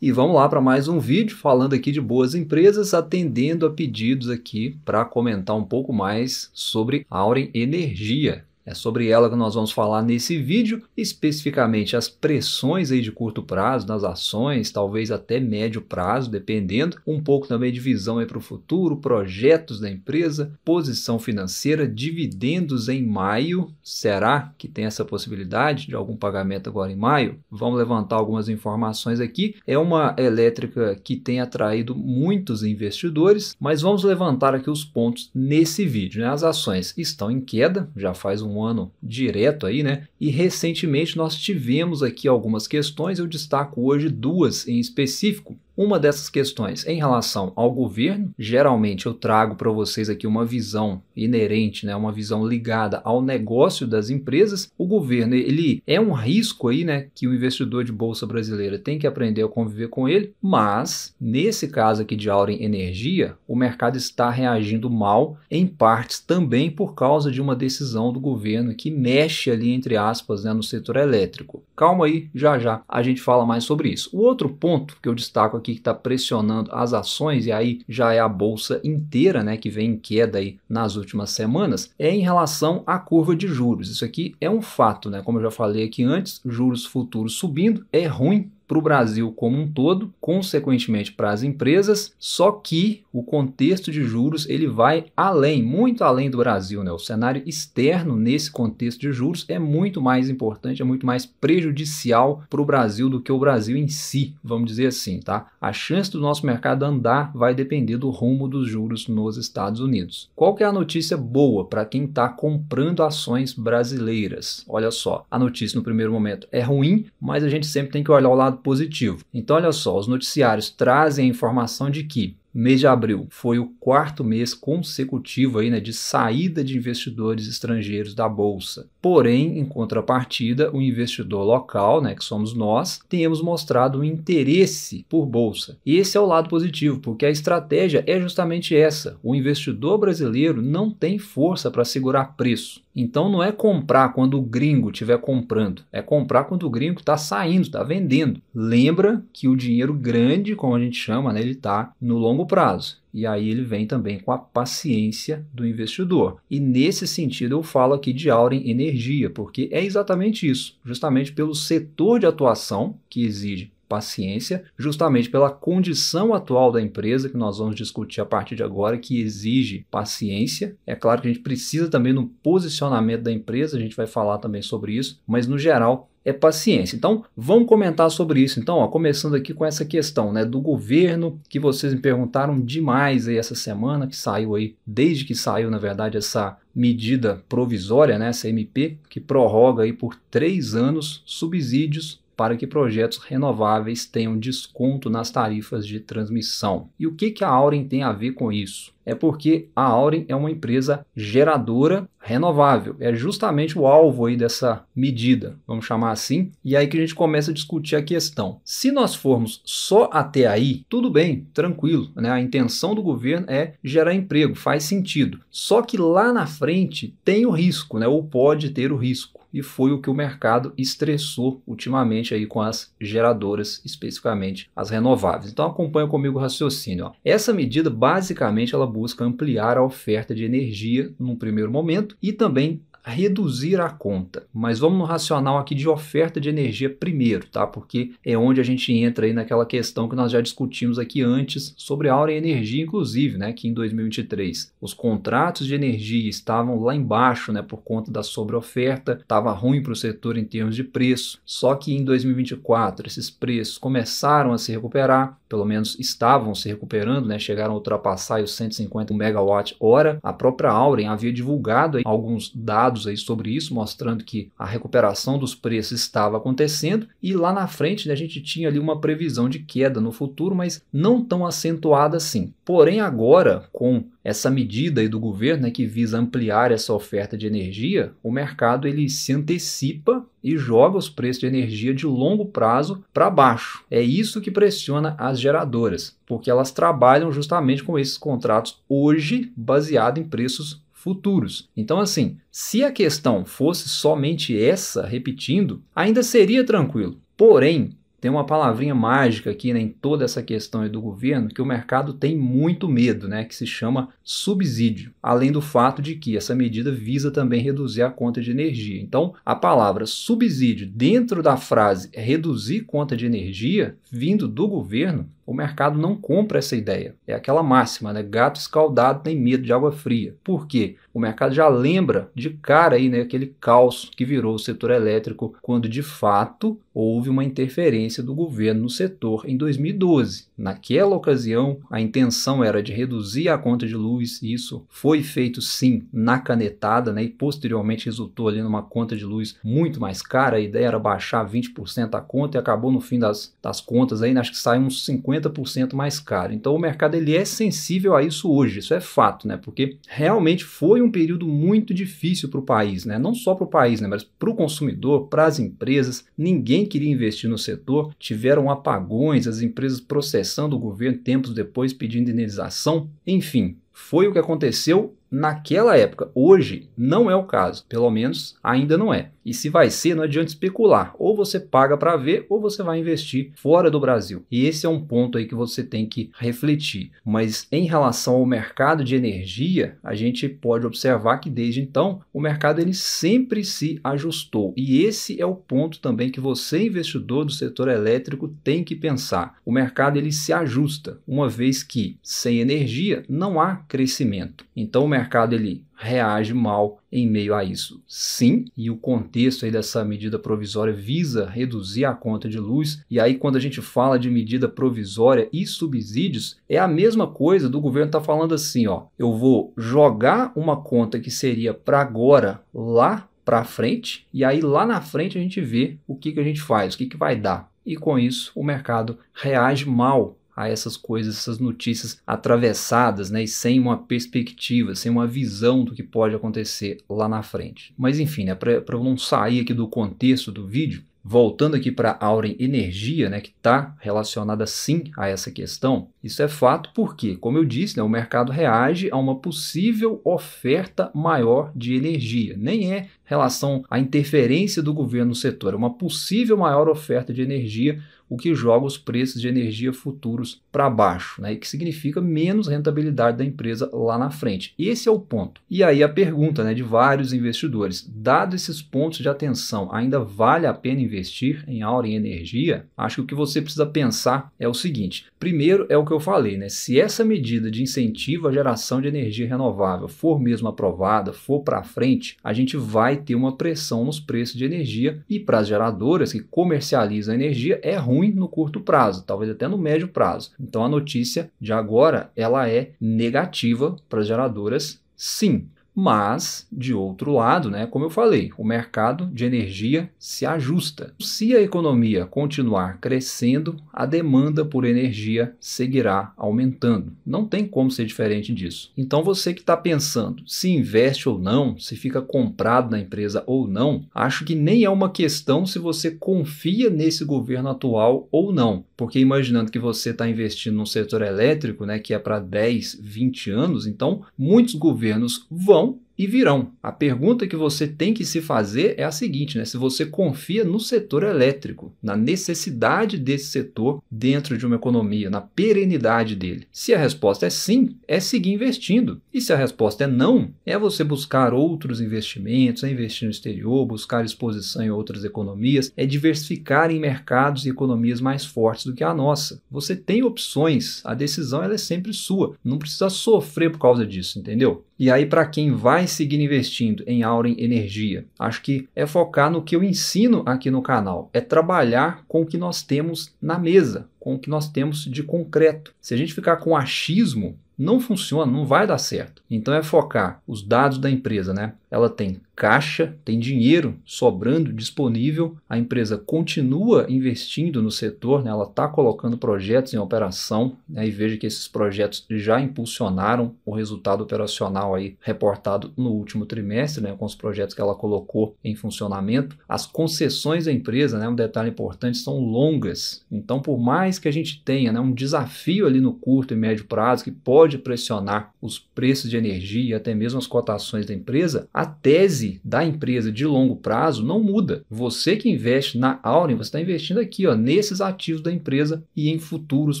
E vamos lá para mais um vídeo falando aqui de boas empresas, atendendo a pedidos aqui para comentar um pouco mais sobre a Auren Energia. É sobre ela que nós vamos falar nesse vídeo, especificamente as pressões aí de curto prazo nas ações, talvez até médio prazo, dependendo, um pouco também de visão para o futuro, projetos da empresa, posição financeira, dividendos em maio. Será que tem essa possibilidade de algum pagamento agora em maio? Vamos levantar algumas informações aqui. É uma elétrica que tem atraído muitos investidores, mas vamos levantar aqui os pontos nesse vídeo, né? As ações estão em queda, já faz um ano direto aí, né? E recentemente nós tivemos aqui algumas questões, eu destaco hoje duas em específico. Uma dessas questões em relação ao governo, geralmente eu trago para vocês aqui uma visão inerente, né, uma visão ligada ao negócio das empresas. O governo, ele é um risco aí, né, que o investidor de bolsa brasileira tem que aprender a conviver com ele, mas nesse caso aqui de Auren Energia, o mercado está reagindo mal, em partes também por causa de uma decisão do governo que mexe ali, entre aspas, né, no setor elétrico. Calma aí, já já a gente fala mais sobre isso. O outro ponto que eu destaco aqui que está pressionando as ações, e aí já é a bolsa inteira, né, que vem em queda aí nas últimas semanas, é em relação à curva de juros. Isso aqui é um fato, né? Como eu já falei aqui antes, juros futuros subindo é ruim para o Brasil como um todo, consequentemente para as empresas, só que o contexto de juros ele vai além, muito além do Brasil, né? O cenário externo nesse contexto de juros é muito mais importante, é muito mais prejudicial para o Brasil do que o Brasil em si, vamos dizer assim, tá? A chance do nosso mercado andar vai depender do rumo dos juros nos Estados Unidos. Qual que é a notícia boa para quem está comprando ações brasileiras? Olha só, a notícia no primeiro momento é ruim, mas a gente sempre tem que olhar o lado positivo. Então, olha só, os noticiários trazem a informação de que mês de abril foi o quarto mês consecutivo aí, né, de saída de investidores estrangeiros da bolsa. Porém, em contrapartida, o investidor local, né, que somos nós, temos mostrado um interesse por bolsa. E esse é o lado positivo, porque a estratégia é justamente essa. O investidor brasileiro não tem força para segurar preço. Então não é comprar quando o gringo estiver comprando, é comprar quando o gringo está saindo, está vendendo. Lembra que o dinheiro grande, como a gente chama, né, ele está no longo prazo. E aí ele vem também com a paciência do investidor. E nesse sentido eu falo aqui de Auren Energia, porque é exatamente isso, justamente pelo setor de atuação que exige paciência, justamente pela condição atual da empresa, que nós vamos discutir a partir de agora, que exige paciência. É claro que a gente precisa também no posicionamento da empresa, a gente vai falar também sobre isso, mas no geral é paciência. Então, vamos comentar sobre isso. Então, ó, começando aqui com essa questão, né, do governo, que vocês me perguntaram demais aí essa semana, que saiu aí, desde que saiu, na verdade, essa medida provisória, né, essa MP, que prorroga aí por 3 anos subsídios para que projetos renováveis tenham desconto nas tarifas de transmissão. E o que a Auren tem a ver com isso? É porque a Auren é uma empresa geradora renovável. É justamente o alvo aí dessa medida, vamos chamar assim. E aí que a gente começa a discutir a questão. Se nós formos só até aí, tudo bem, tranquilo, né? A intenção do governo é gerar emprego, faz sentido. Só que lá na frente tem o risco, né? Ou pode ter o risco. E foi o que o mercado estressou ultimamente aí com as geradoras, especificamente as renováveis. Então acompanha comigo o raciocínio. Ó. Essa medida basicamente ela busca ampliar a oferta de energia num primeiro momento e também reduzir a conta. Mas vamos no racional aqui de oferta de energia primeiro, tá? Porque é onde a gente entra aí naquela questão que nós já discutimos aqui antes sobre a Auren Energia, inclusive, né? Que em 2023 os contratos de energia estavam lá embaixo, né? Por conta da sobreoferta, estava ruim para o setor em termos de preço. Só que em 2024 esses preços começaram a se recuperar, pelo menos estavam se recuperando, né? Chegaram a ultrapassar os 150 megawatt-hora. A própria Auren havia divulgado aí alguns dados aí sobre isso, mostrando que a recuperação dos preços estava acontecendo e lá na frente, né, a gente tinha ali uma previsão de queda no futuro, mas não tão acentuada assim. Porém agora, com essa medida aí do governo, né, que visa ampliar essa oferta de energia, o mercado ele se antecipa e joga os preços de energia de longo prazo para baixo. É isso que pressiona as geradoras, porque elas trabalham justamente com esses contratos hoje baseado em preços futuros. Então, assim, se a questão fosse somente essa, repetindo, ainda seria tranquilo. Porém, tem uma palavrinha mágica aqui, né, em toda essa questão aí do governo, que o mercado tem muito medo, né, que se chama subsídio, além do fato de que essa medida visa também reduzir a conta de energia. Então, a palavra subsídio dentro da frase reduzir conta de energia, vindo do governo, o mercado não compra essa ideia. É aquela máxima, né? Gato escaldado tem medo de água fria. Por quê? O mercado já lembra de cara aí, né, aquele caos que virou o setor elétrico quando de fato houve uma interferência do governo no setor em 2012. Naquela ocasião, a intenção era de reduzir a conta de luz, e isso foi feito sim na canetada, né, e posteriormente resultou ali numa conta de luz muito mais cara. A ideia era baixar 20% a conta e acabou no fim das contas aí, acho que sai uns 50% mais caro. Então o mercado ele é sensível a isso hoje, isso é fato, né, porque realmente foi um período muito difícil para o país, né? Não só para o país, né? Mas para o consumidor, para as empresas. Ninguém queria investir no setor, tiveram apagões, as empresas processando o governo tempos depois pedindo indenização. Enfim, foi o que aconteceu naquela época. Hoje não é o caso, pelo menos ainda não é. E se vai ser, não adianta especular. Ou você paga para ver, ou você vai investir fora do Brasil. E esse é um ponto aí que você tem que refletir. Mas em relação ao mercado de energia, a gente pode observar que desde então o mercado ele sempre se ajustou. E esse é o ponto também que você, investidor do setor elétrico, tem que pensar. O mercado ele se ajusta, uma vez que sem energia não há crescimento. Então o mercado ele reage mal em meio a isso. Sim, e o contexto aí dessa medida provisória visa reduzir a conta de luz, e aí quando a gente fala de medida provisória e subsídios, é a mesma coisa do governo tá falando assim, ó, eu vou jogar uma conta que seria para agora lá para frente, e aí lá na frente a gente vê o que a gente faz, o que vai dar. E com isso o mercado reage mal a essas coisas, essas notícias atravessadas, né, e sem uma perspectiva, sem uma visão do que pode acontecer lá na frente. Mas enfim, né, para eu não sair aqui do contexto do vídeo, voltando aqui para a Auren Energia, né, que está relacionada sim a essa questão, isso é fato porque, como eu disse, né, o mercado reage a uma possível oferta maior de energia. Nem é relação à interferência do governo no setor, é uma possível maior oferta de energia, o que joga os preços de energia futuros para baixo, né? E que significa menos rentabilidade da empresa lá na frente. Esse é o ponto. E aí a pergunta, né, de vários investidores, dado esses pontos de atenção, ainda vale a pena investir em Auren Energia? Acho que o que você precisa pensar é o seguinte. Primeiro é o que eu falei, né? Se essa medida de incentivo à geração de energia renovável for mesmo aprovada, for para frente, a gente vai ter uma pressão nos preços de energia, e para as geradoras que comercializam a energia é ruim no curto prazo, talvez até no médio prazo. Então a notícia de agora ela é negativa para as geradoras, sim. Mas, de outro lado, né, como eu falei, o mercado de energia se ajusta. Se a economia continuar crescendo, a demanda por energia seguirá aumentando. Não tem como ser diferente disso. Então você que está pensando se investe ou não, se fica comprado na empresa ou não, acho que nem é uma questão se você confia nesse governo atual ou não. Porque imaginando que você está investindo no setor elétrico, né, que é para 10, 20 anos, então muitos governos vão e virão. A pergunta que você tem que se fazer é a seguinte, né? Se você confia no setor elétrico, na necessidade desse setor dentro de uma economia, na perenidade dele. Se a resposta é sim, é seguir investindo. E se a resposta é não, é você buscar outros investimentos, é investir no exterior, buscar exposição em outras economias, é diversificar em mercados e economias mais fortes do que a nossa. Você tem opções, a decisão ela é sempre sua. Não precisa sofrer por causa disso, entendeu? E aí, para quem vai seguir investindo em Auren Energia, acho que é focar no que eu ensino aqui no canal. É trabalhar com o que nós temos na mesa, com o que nós temos de concreto. Se a gente ficar com achismo, não funciona, não vai dar certo. Então é focar os dados da empresa, né? Ela tem caixa, tem dinheiro sobrando disponível, a empresa continua investindo no setor, né? Ela está colocando projetos em operação, né? E veja que esses projetos já impulsionaram o resultado operacional aí reportado no último trimestre, né? Com os projetos que ela colocou em funcionamento. As concessões da empresa, né? Um detalhe importante, são longas. Então, por mais que a gente tenha, né, um desafio ali no curto e médio prazo que pode pressionar os preços de energia e até mesmo as cotações da empresa, a tese tese da empresa de longo prazo não muda. Você que investe na Auren, você está investindo aqui, ó, nesses ativos da empresa e em futuros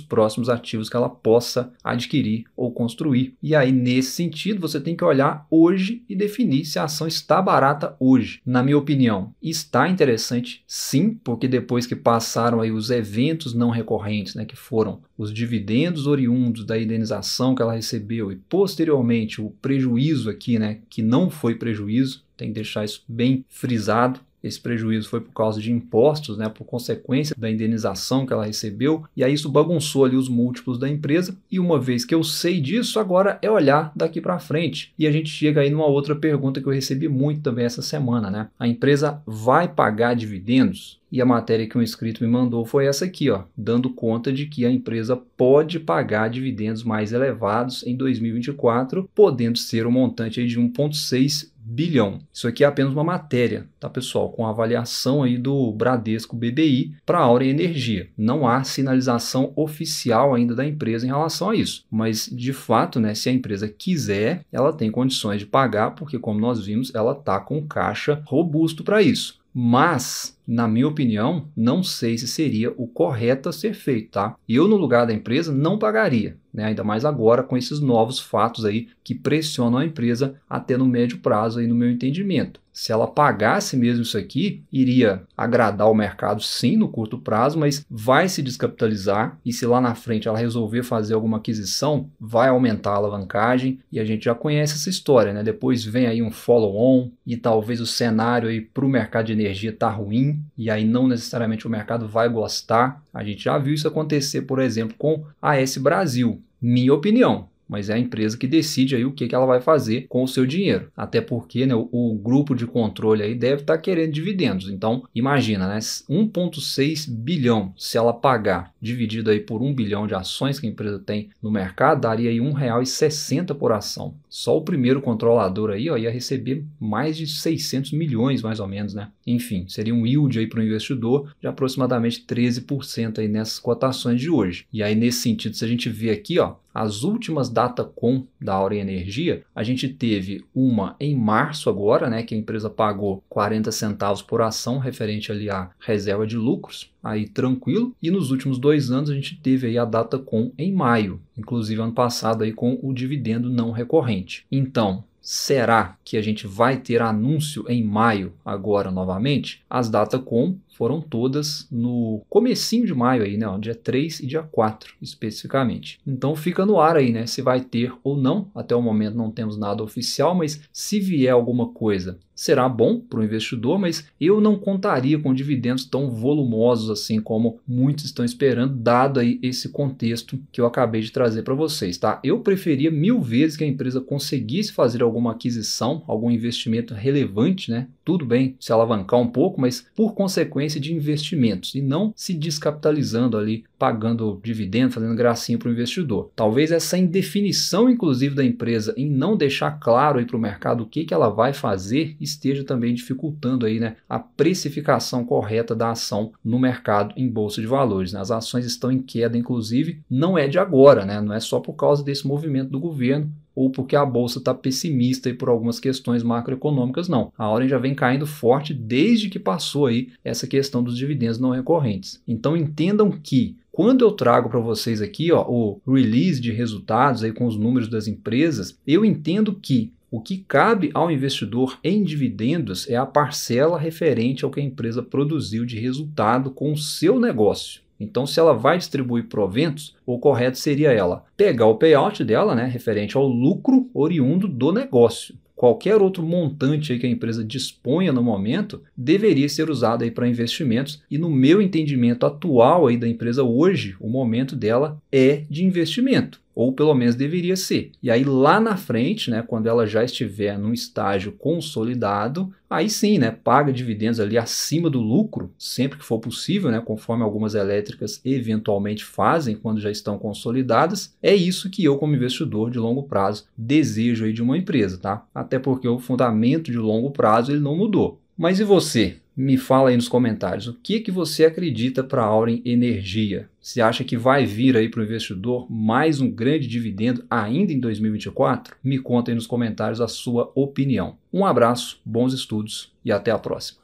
próximos ativos que ela possa adquirir ou construir. E aí, nesse sentido, você tem que olhar hoje e definir se a ação está barata hoje. Na minha opinião, está interessante sim, porque depois que passaram aí os eventos não recorrentes, né, que foram os dividendos oriundos da indenização que ela recebeu e posteriormente o prejuízo aqui, né, que não foi prejuízo, tem que deixar isso bem frisado. Esse prejuízo foi por causa de impostos, né, por consequência da indenização que ela recebeu, e aí isso bagunçou ali os múltiplos da empresa, e uma vez que eu sei disso, agora é olhar daqui para frente. E a gente chega aí numa outra pergunta que eu recebi muito também essa semana, né? A empresa vai pagar dividendos? E a matéria que um inscrito me mandou foi essa aqui, ó, dando conta de que a empresa pode pagar dividendos mais elevados em 2024, podendo ser um montante aí de 1,6 bilhão. Isso aqui é apenas uma matéria, tá, pessoal? Com avaliação aí do Bradesco BBI para a Auren Energia. Não há sinalização oficial ainda da empresa em relação a isso. Mas, de fato, né, se a empresa quiser, ela tem condições de pagar, porque, como nós vimos, ela está com caixa robusto para isso. Mas, na minha opinião, não sei se seria o correto a ser feito, tá? Eu, no lugar da empresa, não pagaria, né? Ainda mais agora com esses novos fatos aí que pressionam a empresa até no médio prazo aí, no meu entendimento. Se ela pagasse mesmo isso aqui, iria agradar o mercado sim no curto prazo, mas vai se descapitalizar e se lá na frente ela resolver fazer alguma aquisição, vai aumentar a alavancagem e a gente já conhece essa história, né? Depois vem aí um follow-on e talvez o cenário aí para o mercado de energia tá ruim e aí não necessariamente o mercado vai gostar. A gente já viu isso acontecer, por exemplo, com a AS Brasil. Minha opinião. Mas é a empresa que decide aí o que ela vai fazer com o seu dinheiro. Até porque, né, o grupo de controle aí deve estar querendo dividendos. Então, imagina, né, 1,6 bilhão, se ela pagar, dividido aí por 1 bilhão de ações que a empresa tem no mercado, daria aí R$ 1,60 por ação. Só o primeiro controlador aí, ó, ia receber mais de 600 milhões, mais ou menos, né? Enfim, seria um yield aí para o investidor de aproximadamente 13% aí nessas cotações de hoje. E aí, nesse sentido, se a gente vê aqui, ó, as últimas datacom da Auren Energia, a gente teve uma em março agora, né, que a empresa pagou 40 centavos por ação, referente ali à reserva de lucros, aí tranquilo. E nos últimos 2 anos a gente teve aí a datacom em maio, inclusive ano passado aí com o dividendo não recorrente. Então, será que a gente vai ter anúncio em maio agora novamente? As datacom foram todas no comecinho de maio aí, né? Dia 3 e dia 4 especificamente. Então fica no ar aí, né? Se vai ter ou não. Até o momento não temos nada oficial, mas se vier alguma coisa, será bom para o investidor, mas eu não contaria com dividendos tão volumosos assim como muitos estão esperando, dado aí esse contexto que eu acabei de trazer para vocês, tá? Eu preferia 1000 vezes que a empresa conseguisse fazer alguma aquisição, algum investimento relevante, né? Tudo bem se alavancar um pouco, mas por consequência de investimentos e não se descapitalizando ali, pagando dividendo, fazendo gracinha para o investidor. Talvez essa indefinição, inclusive, da empresa em não deixar claro aí para o mercado o que ela vai fazer esteja também dificultando aí, né, a precificação correta da ação no mercado em bolsa de valores, né? As ações estão em queda, inclusive, não é de agora, né? Não é só por causa desse movimento do governo ou porque a bolsa está pessimista e por algumas questões macroeconômicas, não. A Auren já vem caindo forte desde que passou aí essa questão dos dividendos não recorrentes. Então entendam que quando eu trago para vocês aqui, ó, o release de resultados aí com os números das empresas, eu entendo que o que cabe ao investidor em dividendos é a parcela referente ao que a empresa produziu de resultado com o seu negócio. Então, se ela vai distribuir proventos, o correto seria ela pegar o payout dela, né, referente ao lucro oriundo do negócio. Qualquer outro montante aí que a empresa disponha no momento deveria ser usado aí para investimentos e no meu entendimento atual aí da empresa hoje, o momento dela é de investimento. Ou pelo menos deveria ser. E aí lá na frente, né, quando ela já estiver num estágio consolidado, aí sim, né, paga dividendos ali acima do lucro, sempre que for possível, né, conforme algumas elétricas eventualmente fazem quando já estão consolidadas. É isso que eu, como investidor de longo prazo, desejo aí de uma empresa, tá? Até porque o fundamento de longo prazo ele não mudou. Mas e você? Me fala aí nos comentários, o que você acredita para a Auren Energia? Você acha que vai vir aí para o investidor mais um grande dividendo ainda em 2024? Me conta aí nos comentários a sua opinião. Um abraço, bons estudos e até a próxima.